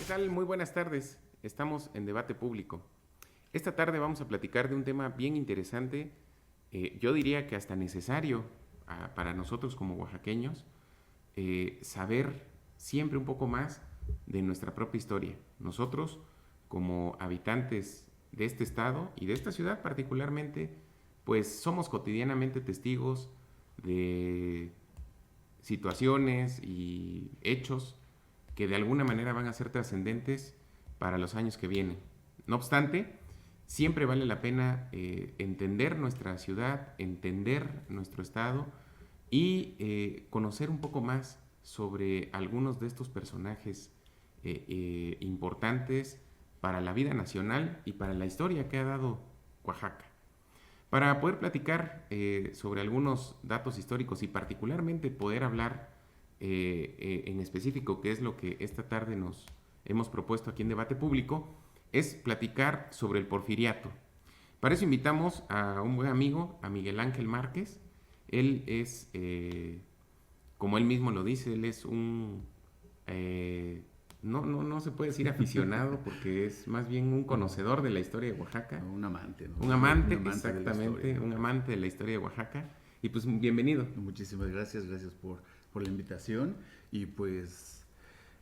tal? Muy buenas tardes. Estamos en debate público. Esta tarde vamos a platicar de un tema bien interesante, yo diría que hasta necesario para nosotros como oaxaqueños, saber siempre un poco más de nuestra propia historia. Nosotros, como habitantes de este estado y de esta ciudad particularmente, pues somos cotidianamente testigos de situaciones y hechos que de alguna manera van a ser trascendentes para los años que vienen. No obstante, siempre vale la pena entender nuestra ciudad, entender nuestro estado y conocer un poco más sobre algunos de estos personajes importantes para la vida nacional y para la historia que ha dado Oaxaca. Para poder platicar sobre algunos datos históricos y particularmente poder hablar en específico, que es lo que esta tarde nos hemos propuesto aquí en debate público, es platicar sobre el porfiriato. Para eso invitamos a un buen amigo, a Miguel Ángel Márquez. Él es, como él mismo lo dice, él es un no se puede decir aficionado porque es más bien un conocedor de la historia de Oaxaca. Un amante, ¿no? Un amante, Un amante exactamente, de la historia. un amante de la historia de Oaxaca. Y pues bienvenido. Muchísimas gracias, gracias por la invitación y pues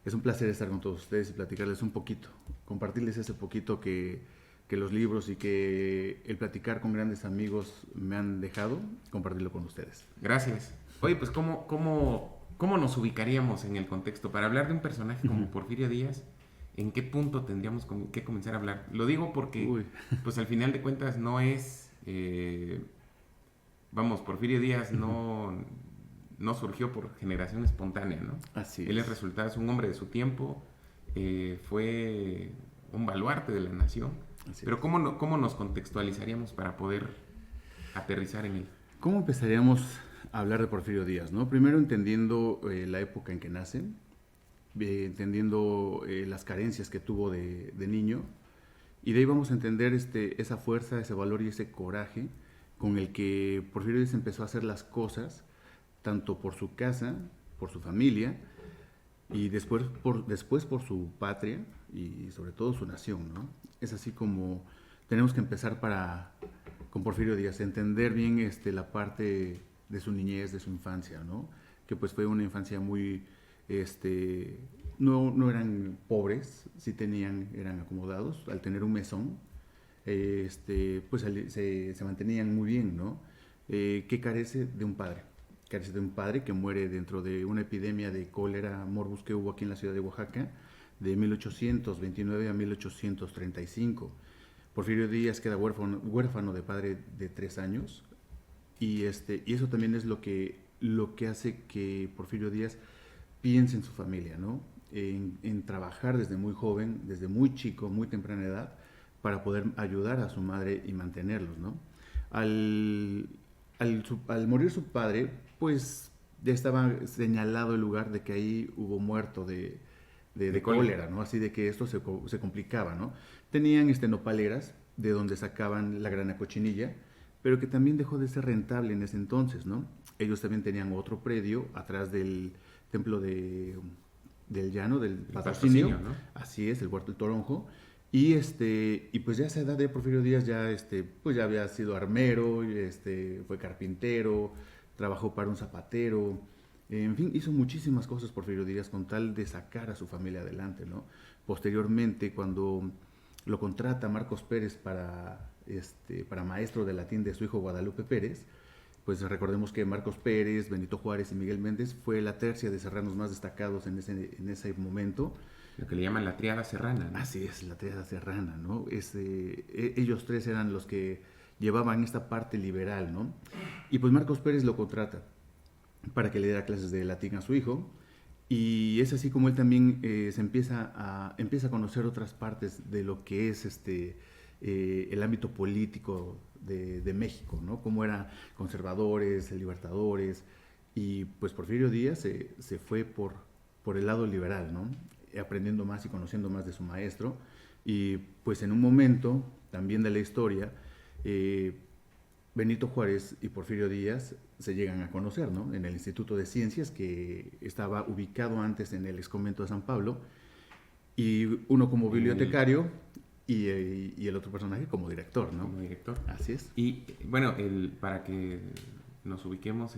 es un placer estar con todos ustedes y platicarles un poquito, compartirles ese poquito que los libros y que el platicar con grandes amigos me han dejado, compartirlo con ustedes. Gracias. Oye, pues ¿cómo nos ubicaríamos en el contexto? Para hablar de un personaje como Porfirio Díaz, ¿en qué punto tendríamos que comenzar a hablar? Lo digo porque, pues al final de cuentas no es... Porfirio Díaz no surgió por generación espontánea, ¿no? Así Él es resultado, es un hombre de su tiempo, fue un baluarte de la nación. Así pero es. ¿cómo nos contextualizaríamos para poder aterrizar en él? ¿Cómo empezaríamos a hablar de Porfirio Díaz, no? Primero entendiendo la época en que nace, entendiendo las carencias que tuvo de niño, y de ahí vamos a entender esa fuerza, ese valor y ese coraje con el que Porfirio Díaz empezó a hacer las cosas, tanto por su casa, por su familia, y después por su patria y sobre todo su nación, ¿no? Es así como tenemos que empezar con Porfirio Díaz, entender bien la parte de su niñez, de su infancia, ¿no? Que pues fue una infancia muy, no eran pobres, sí eran acomodados, al tener un mesón, pues se mantenían muy bien, ¿no? Que carece de un padre que muere dentro de una epidemia de cólera morbus que hubo aquí en la ciudad de Oaxaca de 1829 a 1835. Porfirio Díaz queda huérfano de padre de 3 años y eso también es lo que hace que Porfirio Díaz piense en su familia, ¿no? En trabajar desde muy joven, desde muy chico, muy temprana edad, para poder ayudar a su madre y mantenerlos, ¿no? Al morir su padre, pues ya estaba señalado el lugar de que ahí hubo muerto de cólera, ¿no? Así de que esto se complicaba, ¿no? Tenían nopaleras de donde sacaban la grana cochinilla, pero que también dejó de ser rentable en ese entonces, ¿no? Ellos también tenían otro predio atrás del templo del llano, del patrocinio, ¿no? Así es, el Huerto del Toronjo. Y pues ya a esa edad de Porfirio Díaz pues ya había sido armero, fue carpintero, trabajó para un zapatero, en fin, hizo muchísimas cosas Porfirio Díaz con tal de sacar a su familia adelante, ¿no? Posteriormente, cuando lo contrata Marcos Pérez para maestro de latín de su hijo Guadalupe Pérez, pues recordemos que Marcos Pérez, Benito Juárez y Miguel Méndez fue la tercia de serranos más destacados en ese momento. Lo que le llaman la tríada serrana, ¿no? Así es, la tríada serrana, ¿no? Ellos tres eran los que llevaban esta parte liberal, ¿no? Y pues Marcos Pérez lo contrata para que le diera clases de latín a su hijo, y es así como él también se empieza a conocer otras partes de lo que es el ámbito político de México, ¿no? Cómo eran conservadores, libertadores, y pues Porfirio Díaz se fue por el lado liberal, ¿no? Aprendiendo más y conociendo más de su maestro, y pues en un momento también de la historia, Benito Juárez y Porfirio Díaz se llegan a conocer, ¿no? En el Instituto de Ciencias, que estaba ubicado antes en el exconvento de San Pablo, Y uno como En el- bibliotecario y el otro personaje como director, ¿no? como director. Así es. Y bueno, para que nos ubiquemos,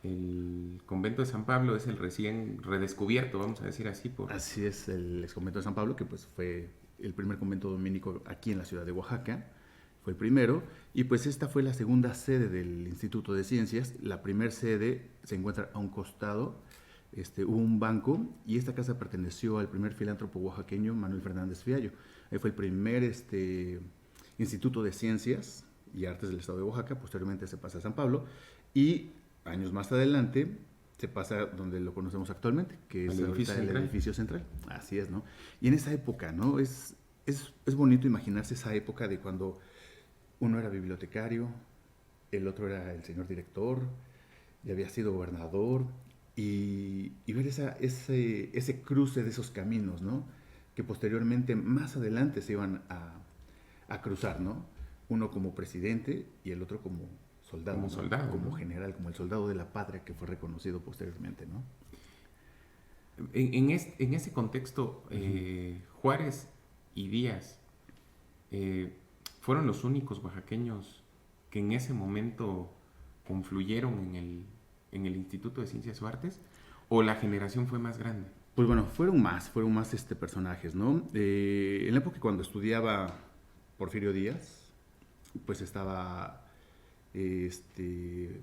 el convento de San Pablo es el recién redescubierto, vamos a decir así, Así es, el ex convento de San Pablo, que pues fue el primer convento dominico aquí en la ciudad de Oaxaca, fue el primero, y pues esta fue la segunda sede del Instituto de Ciencias. La primera sede se encuentra a un costado, hubo un banco, y esta casa perteneció al primer filántropo oaxaqueño Manuel Fernández Fiallo. Ahí fue el primer Instituto de Ciencias y Artes del Estado de Oaxaca. Posteriormente se pasa a San Pablo, y años más adelante se pasa donde lo conocemos actualmente, que es el edificio ahorita el central. edificio central. Así es, ¿no? Y en esa época, ¿no? Es bonito imaginarse esa época de cuando uno era bibliotecario, el otro era el señor director, ya había sido gobernador, y ver ese cruce de esos caminos, ¿no? Que posteriormente, más adelante, se iban a cruzar, ¿no? Uno como presidente y el otro como soldado, Como ¿no? soldado, Como ¿no? general, como el soldado de la patria que fue reconocido posteriormente, ¿no? En ese contexto, Juárez y Díaz fueron los únicos oaxaqueños que en ese momento confluyeron en el Instituto de Ciencias o Artes, o la generación fue más grande. Pues bueno, fueron más personajes, ¿no? En la época cuando estudiaba Porfirio Díaz, pues estaba este,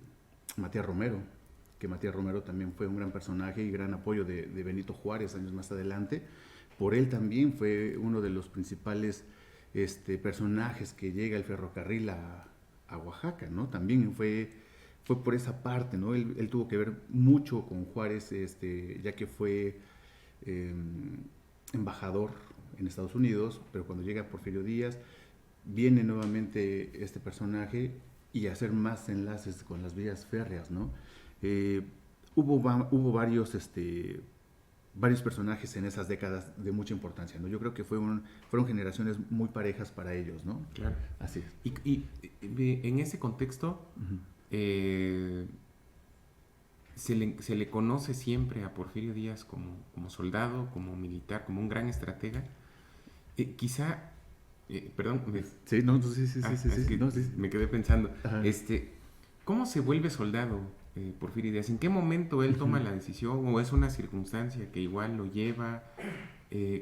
Matías Romero, que Matías Romero también fue un gran personaje y gran apoyo de Benito Juárez años más adelante. Por él también fue uno de los principales personajes que llega el ferrocarril a Oaxaca, ¿no? También fue por esa parte, ¿no? Él tuvo que ver mucho con Juárez, ya que fue eh, embajador en Estados Unidos, pero cuando llega Porfirio Díaz, viene nuevamente este personaje y hacer más enlaces con las vías férreas, ¿no? Eh, hubo varios personajes en esas décadas de mucha importancia, ¿no? Yo creo que fueron generaciones muy parejas para ellos, ¿no? Claro. Así es. Y en ese contexto, Uh-huh. eh, se le conoce siempre a Porfirio Díaz como soldado, como militar, como un gran estratega. Quizá, perdón, Sí, no, sí, sí, sí, sí, es sí, que no, sí, sí. me quedé pensando, Ajá. ¿cómo se vuelve soldado Porfirio Díaz? ¿En qué momento él toma Uh-huh. la decisión o es una circunstancia que igual lo lleva?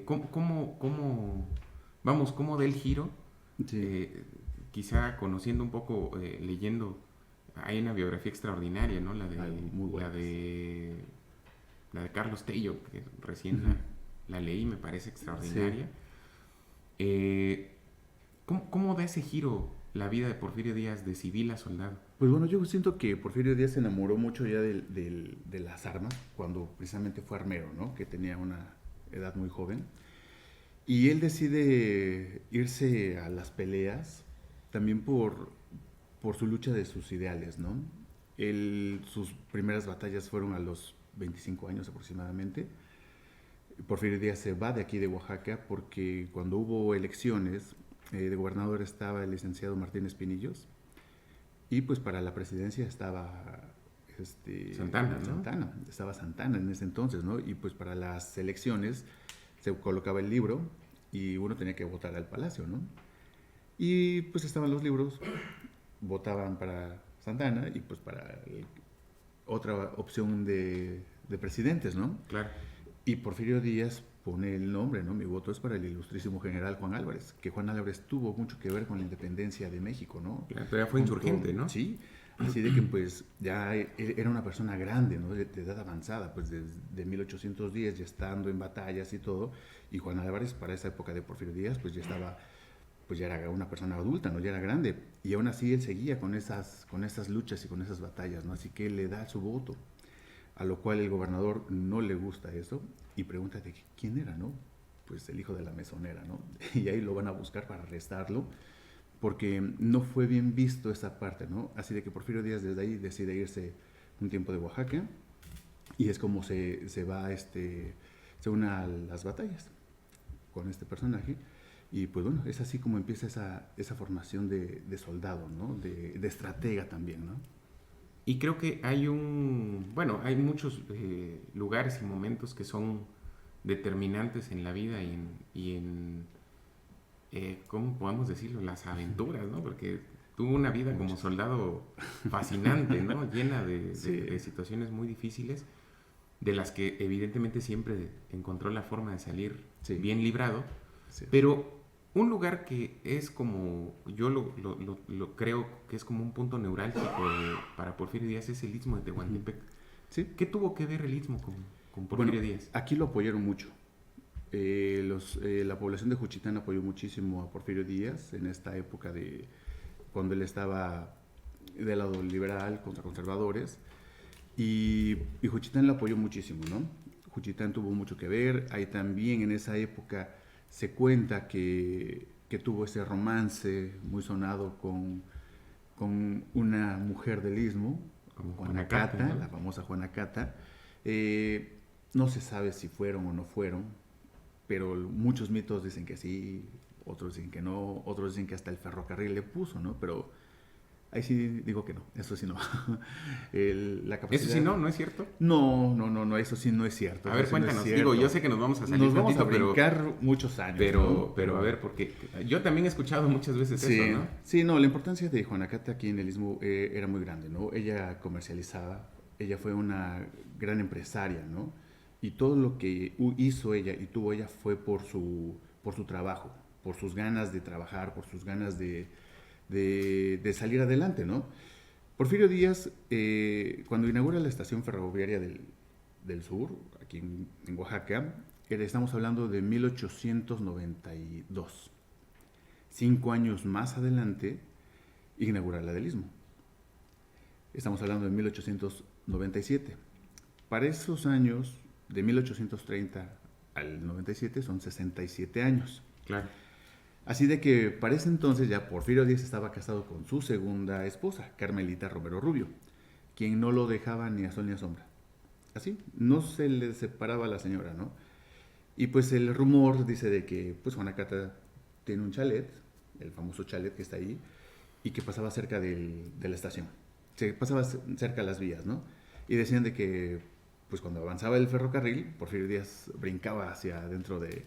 ¿Cómo da el giro? Sí. Eh, Quizá conociendo un poco, leyendo, hay una biografía extraordinaria, ¿no? Muy La buenas. de, la de Carlos Tello, que recién Uh-huh. la leí, me parece Sí. extraordinaria. ¿Cómo da ese giro la vida de Porfirio Díaz de civil a soldado? Pues bueno, yo siento que Porfirio Díaz se enamoró mucho ya de las armas cuando precisamente fue armero, ¿no? Que tenía una edad muy joven. Y él decide irse a las peleas también por su lucha de sus ideales, ¿no? Sus primeras batallas fueron a los 25 años aproximadamente. Porfirio Díaz se va de aquí de Oaxaca porque cuando hubo elecciones de gobernador estaba el licenciado Martínez Pinillos y pues para la presidencia estaba Santana, ¿no? estaba Santana en ese entonces, ¿no? Y pues para las elecciones se colocaba el libro y uno tenía que votar al palacio, ¿no? Y pues estaban los libros, votaban para Santana y pues para otra opción de presidentes, ¿no? Claro. Y Porfirio Díaz pone el nombre, ¿no? Mi voto es para el ilustrísimo general Juan Álvarez, que Juan Álvarez tuvo mucho que ver con la independencia de México, ¿no? Claro, pero ya fue insurgente, ¿no? Sí, así de que pues ya era una persona grande, ¿no? De edad avanzada, pues desde 1810 ya estando en batallas y todo, y Juan Álvarez para esa época de Porfirio Díaz pues ya estaba, pues ya era una persona adulta, ¿no? Ya era grande, y aún así él seguía con esas luchas y con esas batallas, ¿no? Así que él le da su voto. A lo cual el gobernador no le gusta eso y pregunta de quién era, ¿no? Pues el hijo de la mesonera, ¿no? Y ahí lo van a buscar para arrestarlo porque no fue bien visto esa parte, ¿no? Así de que Porfirio Díaz desde ahí decide irse un tiempo de Oaxaca y es como se va, se une a las batallas con este personaje y pues bueno, es así como empieza esa formación de soldado, ¿no? De estratega también, ¿no? Y creo que hay muchos lugares y momentos que son determinantes en la vida ¿cómo podemos decirlo? Las aventuras, ¿no? Porque tuvo una vida como soldado fascinante, ¿no? Llena de situaciones muy difíciles, de las que evidentemente siempre encontró la forma de salir bien librado, pero un lugar que es como, yo lo creo que es como un punto neurálgico para Porfirio Díaz es el Istmo de Tehuantepec. Sí. ¿Qué tuvo que ver el Istmo con Porfirio Díaz? Aquí lo apoyaron mucho. La población de Juchitán apoyó muchísimo a Porfirio Díaz en esta época de cuando él estaba del lado liberal contra conservadores, y Juchitán lo apoyó muchísimo, ¿no? Juchitán tuvo mucho que ver. Ahí también en esa época se cuenta que tuvo ese romance muy sonado con una mujer del Istmo, Juana Cata, ¿no? La famosa Juana Cata. No se sabe si fueron o no fueron, pero muchos mitos dicen que sí, otros dicen que no, otros dicen que hasta el ferrocarril le puso, ¿no? Pero ahí sí digo que no, eso sí no. La capacidad... ¿Eso sí no es cierto? No, eso sí no es cierto. A ver, cuéntanos, digo, yo sé que nos vamos a salir vamos a brincar muchos años. Pero a ver, porque yo también he escuchado muchas veces eso, ¿no? Sí, no, la importancia de Juana Cata aquí en el Istmo era muy grande, ¿no? Ella comercializaba, ella fue una gran empresaria, ¿no? Y todo lo que hizo ella y tuvo ella fue por su trabajo, por sus ganas de trabajar, por sus ganas de salir adelante, ¿no? Porfirio Díaz, cuando inaugura la estación ferroviaria del sur, aquí en Oaxaca, estamos hablando de 1892. 5 años más adelante, inaugura la del Istmo. Estamos hablando de 1897. Para esos años, de 1830 al 97, son 67 años. Claro. Así de que para ese entonces ya Porfirio Díaz estaba casado con su segunda esposa, Carmelita Romero Rubio, quien no lo dejaba ni a sol ni a sombra. Así, no se le separaba a la señora, ¿no? Y pues el rumor dice de que pues Juana Cata tiene un chalet, el famoso chalet que está ahí, y que pasaba cerca de la estación. Se pasaba cerca de las vías, ¿no? Y decían de que pues cuando avanzaba el ferrocarril, Porfirio Díaz brincaba hacia adentro del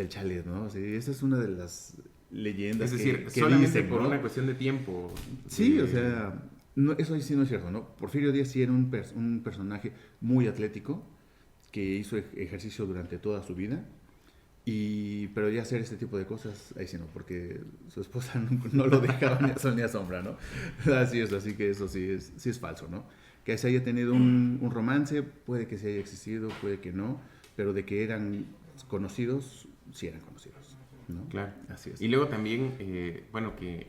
chalet, ¿no? Sí, esa es una de las leyendas. Es decir, que solamente dicen, por una cuestión de tiempo. Sí, o sea, no, eso sí no es cierto, ¿no? Porfirio Díaz sí era un personaje muy atlético, que hizo ejercicio durante toda su vida, pero ya hacer este tipo de cosas, ahí sí no, porque su esposa no lo dejaba ni a sol ni a sombra, ¿no? Así es, así que eso sí es falso, ¿no? Que se haya tenido un romance, puede que se haya existido, puede que no, pero de que eran conocidos, sí eran conocidos, ¿no? Claro, así es. Y luego también, que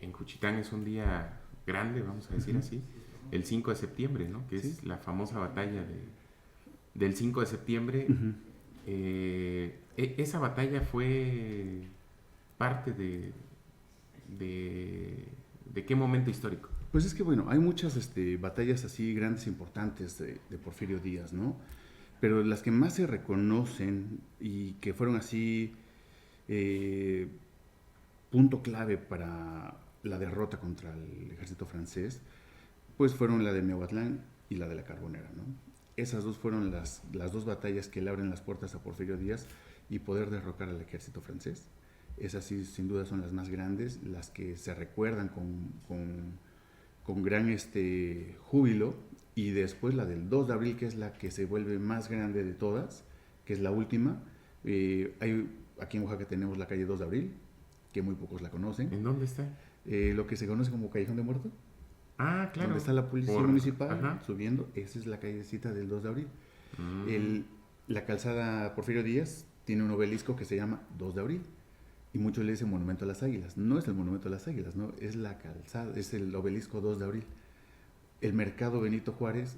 en Juchitán es un día grande, vamos a decir así, el 5 de septiembre, ¿no? Que es la famosa batalla del 5 de septiembre. Esa batalla fue parte de qué momento histórico. Pues es que, bueno, hay muchas batallas así grandes, importantes de Porfirio Díaz, ¿no? Pero las que más se reconocen y que fueron así punto clave para la derrota contra el ejército francés, pues fueron la de Miahuatlán y la de la Carbonera, ¿no? Esas dos fueron las dos batallas que le abren las puertas a Porfirio Díaz y poder derrocar al ejército francés. Esas sí, sin duda, son las más grandes, las que se recuerdan con gran júbilo. Y después la del 2 de abril, que es la que se vuelve más grande de todas, que es la última. Aquí en Oaxaca tenemos la calle 2 de abril, que muy pocos la conocen. ¿En dónde está? Lo que se conoce como Callejón de Muertos. Ah, claro. Donde está la policía municipal subiendo, esa es la callecita del 2 de abril. La calzada Porfirio Díaz tiene un obelisco que se llama 2 de abril. Y muchos le dicen Monumento a las Águilas. No es el Monumento a las Águilas, no, es la calzada, es el obelisco 2 de abril. El mercado Benito Juárez,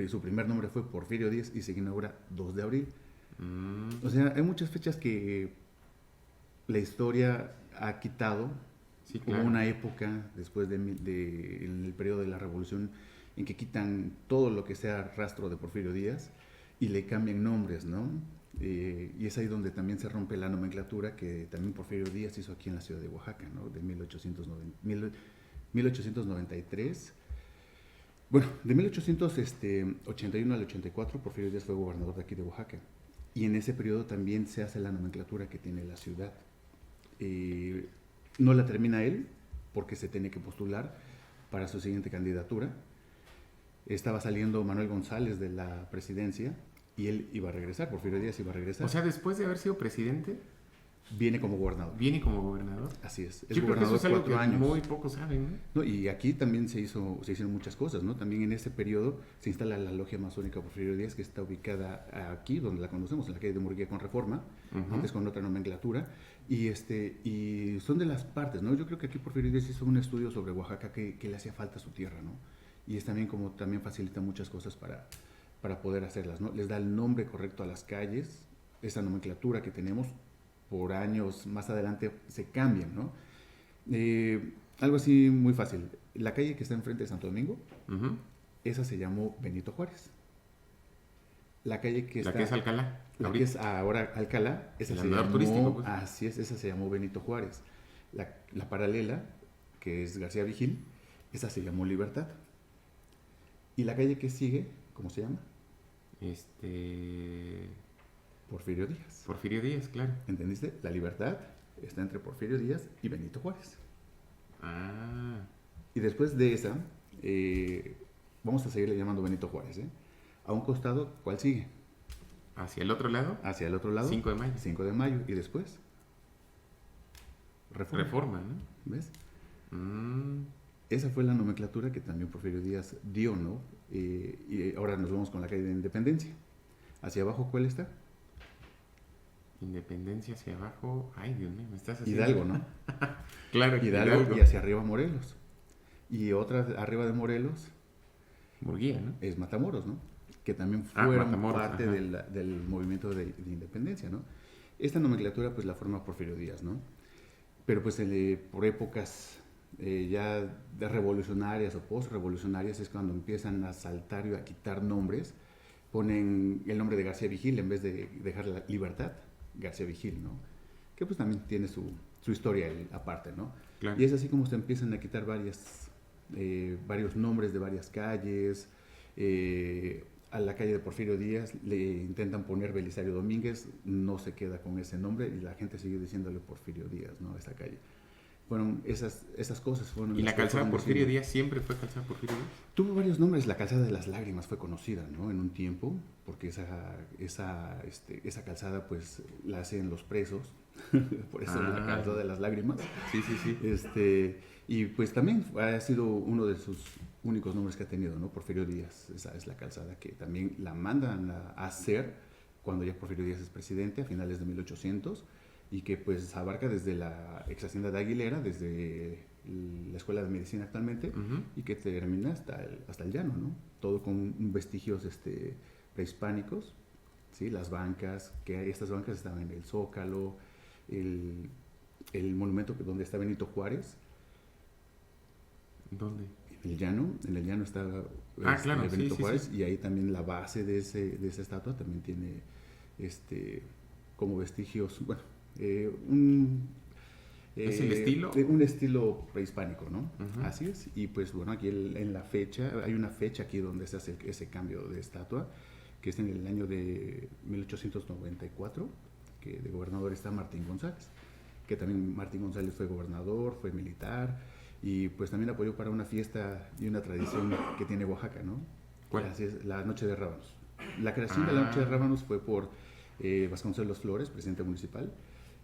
su primer nombre fue Porfirio Díaz y se inaugura 2 de abril. O sea, hay muchas fechas que la historia ha quitado. Sí, claro. Hubo una época después en el periodo de la Revolución en que quitan todo lo que sea rastro de Porfirio Díaz y le cambian nombres, ¿no? Y es ahí donde también se rompe la nomenclatura que también Porfirio Díaz hizo aquí en la ciudad de Oaxaca, ¿no? De 1893. Bueno, de 1881 al 84 Porfirio Díaz fue gobernador de aquí de Oaxaca. y en ese periodo también se hace la nomenclatura que tiene la ciudad. No la termina él porque se tiene que postular para su siguiente candidatura. Estaba saliendo Manuel González de la presidencia y él iba a regresar, Porfirio Díaz iba a regresar. O sea, después de haber sido presidente, viene como gobernador. viene como gobernador. Así es. Yo creo que eso es algo que 4 años. muy pocos saben, ¿no? ¿No? Y aquí también se hicieron muchas cosas, ¿no? También en ese periodo se instala la logia masónica Porfirio Díaz, que está ubicada aquí, donde la conocemos, en la calle de Murguía con Reforma, antes con otra nomenclatura, y son de las partes, ¿no? Yo creo que aquí Porfirio Díaz hizo un estudio sobre Oaxaca que le hacía falta a su tierra, ¿no? Y es también como también facilita muchas cosas para poder hacerlas, ¿no? Les da el nombre correcto a las calles, esa nomenclatura que tenemos, por años más adelante se cambian, ¿no? Algo así muy fácil. La calle que está enfrente de Santo Domingo, esa se llamó Benito Juárez. La calle que La está... que es Alcalá. La que es ahora Alcalá, esa El se andador llamó... turístico, pues. Así es, esa se llamó Benito Juárez. La paralela, que es García Vigil, esa se llamó Libertad. Y la calle que sigue, ¿cómo se llama? Porfirio Díaz. Porfirio Díaz, claro. ¿Entendiste? La Libertad está entre Porfirio Díaz y Benito Juárez. Ah, Y después de esa, vamos a seguirle llamando Benito Juárez. A un costado, ¿cuál sigue? hacia el otro lado, Hacia el otro lado. 5 de mayo. 5 de mayo. Y después, Reforma, ¿no? ¿Ves? Mm, Esa fue la nomenclatura que también Porfirio Díaz dio, ¿no? Y ahora nos vamos con la calle de Independencia. Hacia abajo, ¿cuál está? Independencia hacia abajo. Ay, Dios mío, me estás haciendo... Hidalgo, ¿no? Claro, Hidalgo y hacia arriba Morelos. Y otra arriba de Morelos Murguía, ¿no? es Matamoros, ¿no? Que también Ah, fueron Matamoros, parte ajá. del movimiento de independencia, ¿no? Esta nomenclatura pues la forma Porfirio Díaz, ¿no? Pero pues por épocas ya de revolucionarias o post-revolucionarias es cuando empiezan a saltar y a quitar nombres, ponen el nombre de García Vigil en vez de dejar la Libertad, García Vigil, ¿no? Que pues también tiene su historia aparte, ¿no? Claro. Y es así como se empiezan a quitar varios nombres de varias calles. A la calle de Porfirio Díaz le intentan poner Belisario Domínguez, no se queda con ese nombre y la gente sigue diciéndole Porfirio Díaz, ¿no? A esa calle. Fueron esas cosas. ¿Y la calzada Porfirio Díaz siempre fue calzada Porfirio Díaz? Tuvo varios nombres. La calzada de las lágrimas fue conocida, ¿no? En un tiempo, porque esa calzada pues la hacen los presos, por eso la calzada de las lágrimas. Sí, sí, sí. Y pues también ha sido uno de sus únicos nombres que ha tenido, ¿no? Porfirio Díaz. Esa es la calzada que también la mandan a hacer cuando ya Porfirio Díaz es presidente a finales de 1800 y que pues abarca desde la ex hacienda de Aguilera, desde la Escuela de Medicina actualmente, y que termina hasta el llano, ¿no? Todo con vestigios prehispánicos, ¿sí? Las bancas, estas bancas estaban en el Zócalo, el monumento donde está Benito Juárez. ¿Dónde? En el llano está claro, Benito sí, Juárez, sí. y ahí también la base de esa estatua también tiene como vestigios, bueno, ¿Es el estilo? Un estilo prehispánico, ¿no? Uh-huh. Así es. Y pues bueno, aquí en la fecha, hay una fecha aquí donde se hace ese cambio de estatua, que es en el año de 1894, que de gobernador está Martín González, que también Martín González fue gobernador, fue militar, y pues también apoyó para una fiesta y una tradición que tiene Oaxaca, ¿no? ¿Cuál? Así es, la Noche de Rábanos. La creación de la Noche de Rábanos fue por Vasconcelos Flores, presidente municipal,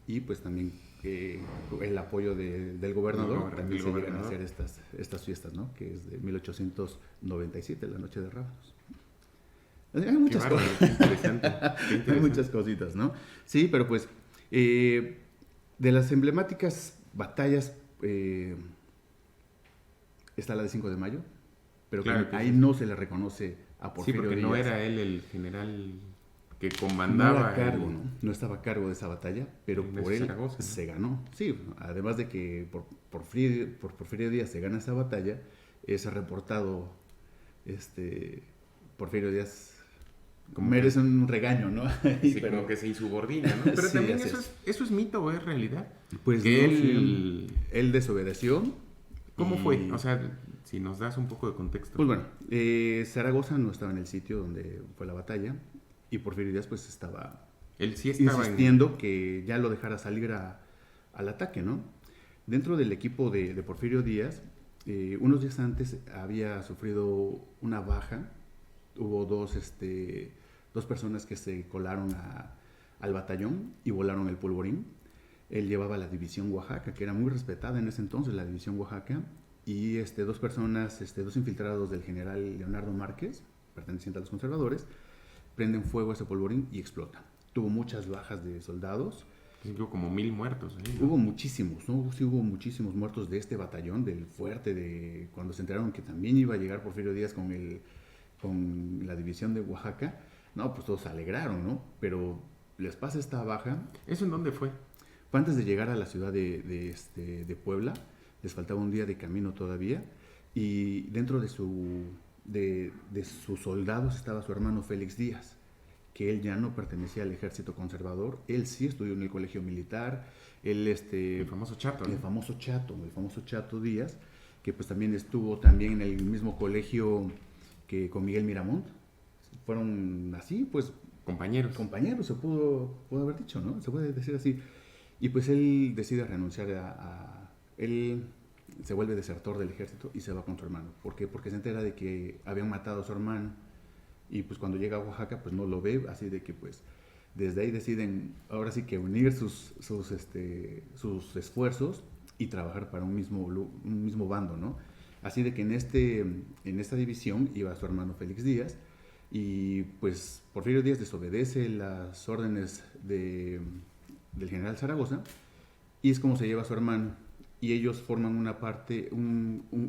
y pues también el apoyo del gobernador, también se llegan a hacer estas fiestas, ¿no? Que es de 1897, la Noche de Rábanos. Hay muchas cosas. Qué interesante. Qué interesante. Hay muchas cositas, ¿no? Sí, pero pues de las emblemáticas batallas está la de 5 de mayo, pero claro ahí no se le reconoce a Porfirio Díaz. Sí, porque Díaz. no era él el general que comandaba. No era cargo, ¿no? No estaba a cargo de esa batalla, pero por él Zaragoza, ¿no? se ganó. Sí, además de que por Porfirio Díaz se gana esa batalla, es reportado Porfirio Díaz como merece un regaño, ¿no? Sí, pero como que se insubordina, ¿no? Pero sí, también eso es mito o es realidad. Pues que no, él desobedeció. ¿Cómo fue? O sea, si nos das un poco de contexto. Pues bueno, Zaragoza no estaba en el sitio donde fue la batalla y Porfirio Díaz pues estaba Él sí estaba insistiendo que ya lo dejara salir al ataque, ¿no? Dentro del equipo de Porfirio Díaz, unos días antes había sufrido una baja. Hubo dos personas que se colaron al batallón y volaron el polvorín. Él llevaba la división Oaxaca, que era muy respetada en ese entonces, la división Oaxaca, y dos personas, dos infiltrados del general Leonardo Márquez, perteneciente a los conservadores, prenden fuego a ese polvorín y explota. Tuvo muchas bajas de soldados. Hubo como 1000 muertos. ¿No? Hubo muchísimos, ¿no? Sí, hubo muchísimos muertos de este batallón, del fuerte, cuando se enteraron que también iba a llegar Porfirio Díaz con la división de Oaxaca. No, pues todos se alegraron, ¿no? Pero les pasa esta baja. ¿Eso en dónde fue? Fue antes de llegar a la ciudad de Puebla. Les faltaba un día de camino todavía. Y dentro de sus soldados estaba su hermano Félix Díaz, que él ya no pertenecía al ejército conservador. Él sí estudió en el colegio militar. El famoso Chato, ¿no? El famoso Chato Díaz, que pues también estuvo también en el mismo colegio que con Miguel Miramont. Fueron así, pues... Compañeros, se pudo haber dicho, ¿no? Se puede decir así. Y pues él decide renunciar él se vuelve desertor del ejército y se va con su hermano. ¿Por qué? Porque se entera de que habían matado a su hermano. Y pues cuando llega a Oaxaca, pues no lo ve, así de que pues desde ahí deciden ahora sí que unir sus esfuerzos y trabajar para un mismo bando, ¿no? Así de que en esta división iba su hermano Félix Díaz, y pues Porfirio Díaz desobedece las órdenes del general Zaragoza, y es como se lleva a su hermano, y ellos forman una parte,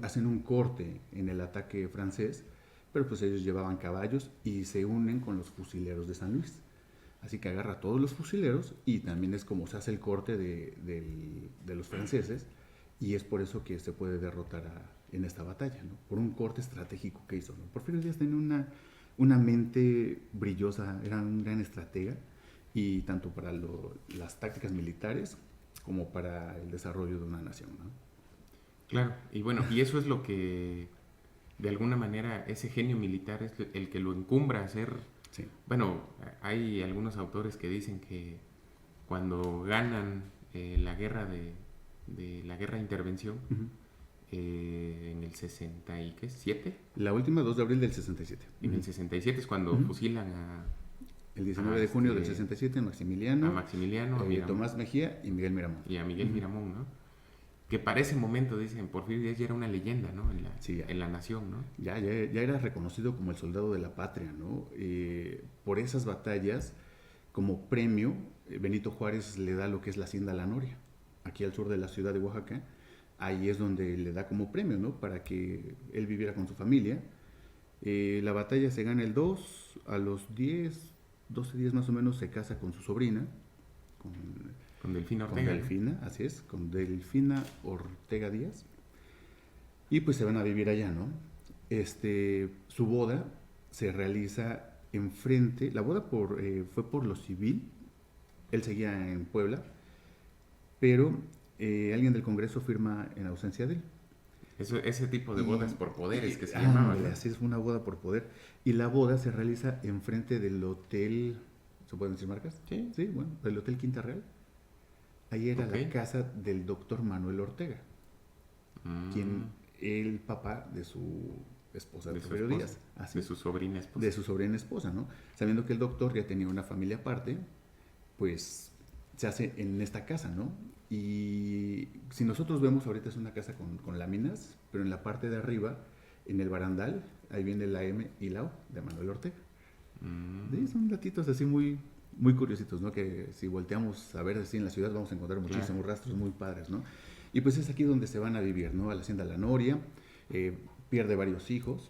hacen un corte en el ataque francés, pero pues ellos llevaban caballos y se unen con los fusileros de San Luis. Así que agarra a todos los fusileros, y también es como se hace el corte de los franceses, y es por eso que se puede derrotar en esta batalla, ¿no? Por un corte estratégico que hizo, ¿no? Porfirio Díaz tenía una mente brillosa, era un gran estratega, y tanto para las tácticas militares como para el desarrollo de una nación, ¿no? Claro, y bueno, y eso es lo que de alguna manera ese genio militar es el que lo encumbra a ser... Sí. Bueno, hay algunos autores que dicen que cuando ganan la guerra la guerra de intervención, Uh-huh. En el 67. La última, 2 de abril del 67. En Uh-huh. el 67 es cuando Uh-huh. fusilan el 19 de junio del 67, Maximiliano, a Maximiliano, a Tomás Mejía y Miguel Miramón. Y a Miguel Miramón, ¿no? Que para ese momento, dicen, Porfirio Díaz ya era una leyenda, ¿no? En la nación, ¿no? Ya era reconocido como el soldado de la patria, ¿no? Por esas batallas, como premio, Benito Juárez le da lo que es la Hacienda La Noria, aquí al sur de la ciudad de Oaxaca. Ahí es donde le da como premio, ¿no? Para que él viviera con su familia. La batalla se gana el 2, a los 12 días más o menos se casa con su sobrina, con Delfina Ortega. Con Delfina, así es, con Delfina Ortega Díaz. Y pues se van a vivir allá, ¿no? Su boda se realiza enfrente, la boda fue por lo civil, él seguía en Puebla, pero alguien del Congreso firma en ausencia de él. Ese tipo de bodas por poderes que se llamaban, ¿no? Así es, una boda por poder. Y la boda se realiza enfrente del hotel, ¿se pueden decir marcas? Sí. Sí, bueno, el Hotel Quinta Real. Ahí era la casa del doctor Manuel Ortega, el papá de su esposa, de Porfirio Díaz. Así, de su sobrina esposa. De su sobrina esposa, ¿no? Sabiendo que el doctor ya tenía una familia aparte, pues se hace en esta casa, ¿no? Y si nosotros vemos, ahorita es una casa con láminas, pero en la parte de arriba, en el barandal, ahí viene la M y la O de Manuel Ortega. Sí, son datitos así muy, muy curiositos, ¿no? Que si volteamos a ver así en la ciudad vamos a encontrar muchísimos rastros muy padres, ¿no? Y pues es aquí donde se van a vivir, ¿no? A la Hacienda La Noria. Pierde varios hijos.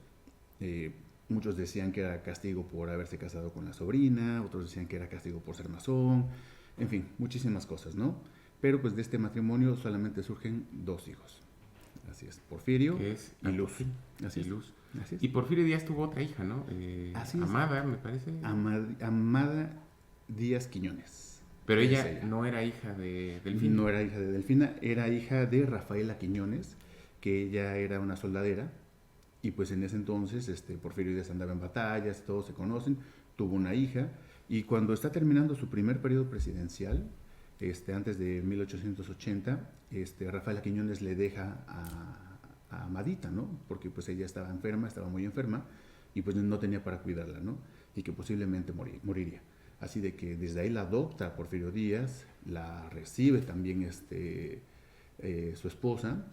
Muchos decían que era castigo por haberse casado con la sobrina, otros decían que era castigo por ser masón, en fin, muchísimas cosas, ¿no? Pero pues de este matrimonio solamente surgen 2 hijos. Así es, Porfirio y Luz. Así es. Luz. Así es. Y Porfirio Díaz tuvo otra hija, ¿no? Amada, me parece. Amada Díaz Quiñones. Pero ella no era hija de Delfina. No era hija de Delfina, era hija de Rafaela Quiñones, que ella era una soldadera. Y pues en ese entonces Porfirio Díaz andaba en batallas, todos se conocen, tuvo una hija, Y cuando está terminando su primer periodo presidencial, antes de 1880, Rafaela Quiñones le deja a Amadita, ¿no? Porque pues ella estaba enferma, estaba muy enferma, y pues no tenía para cuidarla, ¿no? Y que posiblemente moriría. Así de que desde ahí la adopta Porfirio Díaz, la recibe también su esposa,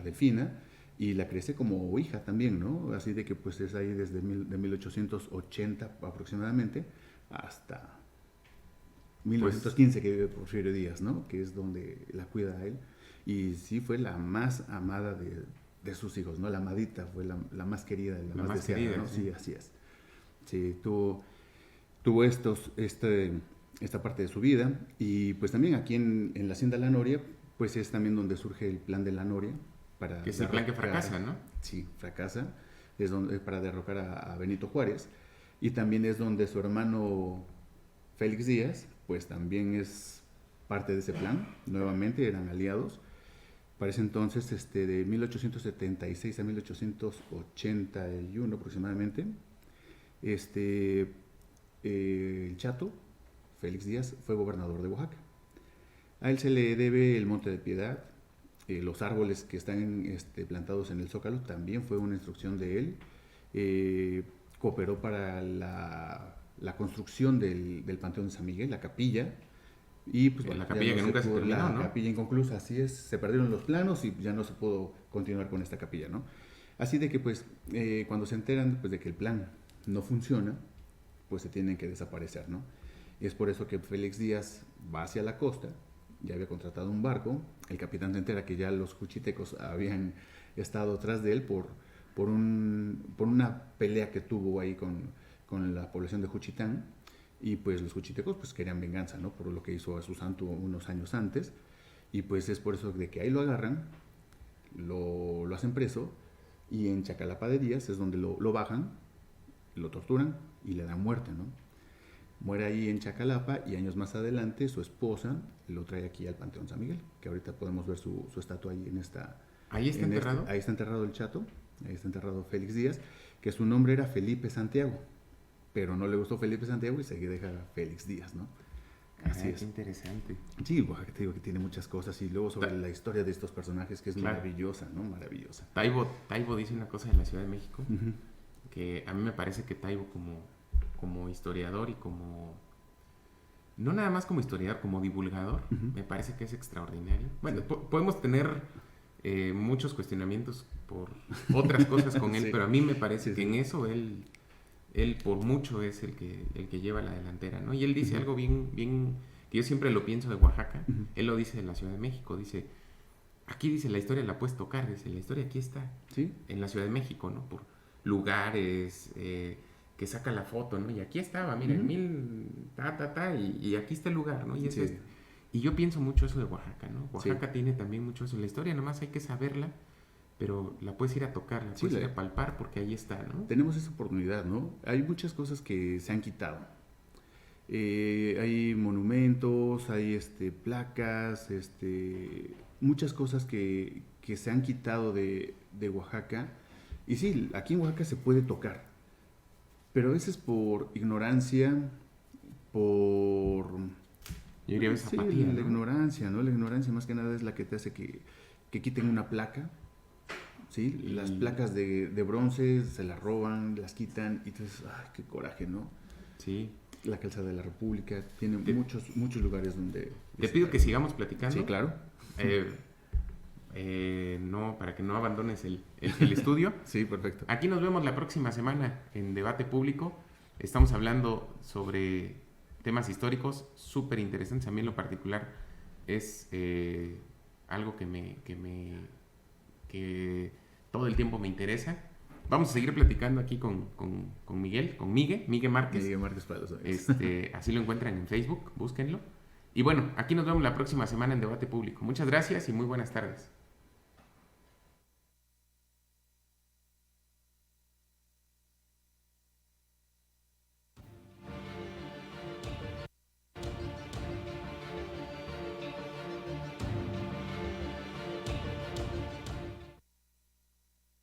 Delfina, y la crece como hija también, ¿no? Así de que pues es ahí desde de 1880 aproximadamente hasta 1915 que vive Porfirio Díaz, ¿no? Que es donde la cuida a él. Y sí fue la más amada de sus hijos, ¿no? La amadita fue la más querida, la más deseada, querida, ¿no? Sí, así es. Sí, tuvo esta parte de su vida. Y pues también aquí en la Hacienda La Noria, pues es también donde surge el plan de La Noria. Que es el plan que fracasa, ¿no? Sí, fracasa. Es para derrocar a Benito Juárez. Y también es donde su hermano Félix Díaz, pues también es parte de ese plan. Nuevamente eran aliados. Para ese entonces, de 1876 a 1881 aproximadamente, el Chato, Félix Díaz, fue gobernador de Oaxaca. A él se le debe el Monte de Piedad, los árboles que están plantados en el Zócalo, también fue una instrucción de él. Cooperó para la construcción del Panteón de San Miguel, la capilla. Y pues la capilla que nunca se terminó, ¿no? La capilla inconclusa, así es, se perdieron los planos y ya no se pudo continuar con esta capilla, ¿no? Así de que pues cuando se enteran pues, de que el plan no funciona, pues se tienen que desaparecer, ¿no? Y es por eso que Félix Díaz va hacia la costa, ya había contratado un barco, el capitán se entera que ya los juchitecos habían estado tras de él por una pelea que tuvo ahí con la población de Juchitán. Y pues los juchitecos pues querían venganza, ¿no? Por lo que hizo a su santo unos años antes. Y pues es por eso de que ahí lo agarran, lo hacen preso, y en Chacalapa de Díaz es donde lo bajan, lo torturan y le dan muerte, ¿no? Muere ahí en Chacalapa, y años más adelante su esposa lo trae aquí al Panteón San Miguel, que ahorita podemos ver su estatua ahí en esta... ¿Ahí está enterrado? Ahí está enterrado el Chato, ahí está enterrado Félix Díaz, que su nombre era Felipe Santiago. Pero no le gustó Felipe Santiago y se deja Félix Díaz, ¿no? Así es. Qué interesante. Sí, Oaxaca, te digo que tiene muchas cosas. Y luego sobre la historia de estos personajes, que es maravillosa, ¿no? Maravillosa. Taibo dice una cosa en la Ciudad de México, que a mí me parece que Taibo como historiador y como... No nada más como historiador, como divulgador, me parece que es extraordinario. Bueno, podemos tener muchos cuestionamientos por otras cosas con él, pero a mí me parece que en eso él por mucho es el que lleva la delantera, ¿no? Y él dice algo bien, que yo siempre lo pienso de Oaxaca, él lo dice de la Ciudad de México, dice, aquí dice la historia la puedes tocar, dice, la historia aquí está, ¿sí? En la Ciudad de México, ¿no? Por lugares, que saca la foto, ¿no? Y aquí estaba, mira, y aquí está el lugar, ¿no? Y y yo pienso mucho eso de Oaxaca, ¿no? Oaxaca tiene también mucho eso, la historia nomás hay que saberla, pero la puedes ir a tocar, la puedes ir a palpar porque ahí está, ¿no? Tenemos esa oportunidad, ¿no? Hay muchas cosas que se han quitado. Hay monumentos, hay placas, muchas cosas que se han quitado de Oaxaca. Y sí, aquí en Oaxaca se puede tocar, pero a veces por ignorancia, por... Yo diría esa apatía, la ignorancia, ¿no? La ignorancia más que nada es la que te hace que quiten una placa. Sí, las placas de bronce se las roban, las quitan, y entonces, ¡ay, qué coraje!, ¿no? Sí. La Calzada de la República tiene muchos lugares donde... Te pido que sigamos platicando. Sí, claro. No, para que no abandones el estudio. Sí, perfecto. Aquí nos vemos la próxima semana en Debate Público. Estamos hablando sobre temas históricos súper interesantes. A mí en lo particular es algo que todo el tiempo me interesa. Vamos a seguir platicando aquí con Miguel Márquez. Miguel Márquez para los amigos. Así lo encuentran en Facebook, búsquenlo. Y bueno, aquí nos vemos la próxima semana en Debate Público. Muchas gracias y muy buenas tardes.